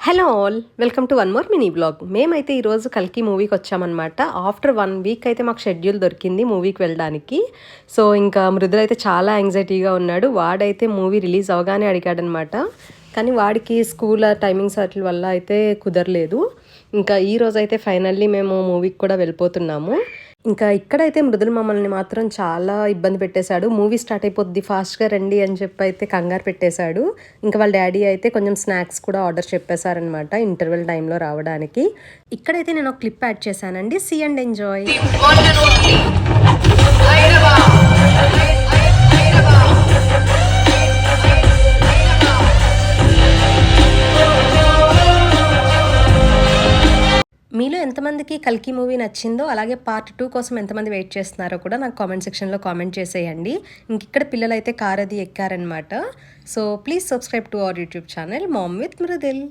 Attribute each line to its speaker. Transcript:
Speaker 1: Hello all welcome to one more mini blog. మేమైతే ఈరోజు కల్కి మూవీకి వచ్చామన్నమాట. ఆఫ్టర్ 1 వీక్ అయితే మాకు షెడ్యూల్ దొరికింది మూవీకి వెళ్ళడానికి. సో ఇంకా మృదుల్ అయితే చాలా యాంగ్జైటీగా ఉన్నాడు. వాడైతే మూవీ రిలీజ్ అవగానే అడిగాడనమాట. కానీ వాడికి స్కూల్ టైమింగ్స్ వాటి వల్ల అయితే కుదరలేదు. ఇంకా ఈ రోజు అయితే ఫైనల్లీ మేము మూవీకి కూడా వెళ్ళిపోతున్నాము. ఇంకా ఇక్కడైతే మృదుల్ మమ్మల్ని మాత్రం చాలా ఇబ్బంది పెట్టేశాడు. మూవీ స్టార్ట్ అయిపోద్ది ఫాస్ట్గా రండి అని చెప్పి అయితే కంగారు పెట్టేశాడు. ఇంకా వాళ్ళ డాడీ అయితే కొంచెం స్నాక్స్ కూడా ఆర్డర్ చెప్పేశారనమాట ఇంటర్వెల్ టైంలో రావడానికి. ఇక్కడైతే నేను ఒక క్లిప్ యాడ్ చేశానండి. See and enjoy. మీలో ఎంతమందికి కల్కి మూవీ నచ్చిందో, అలాగే పార్ట్ 2 కోసం ఎంతమంది వెయిట్ చేస్తున్నారో కూడా నాకు కామెంట్ సెక్షన్లో కామెంట్ చేసేయండి. ఇంక ఇక్కడ పిల్లలు అయితే కార్ అది ఎక్కారనమాట. So please subscribe to our YouTube channel mom with Mridul.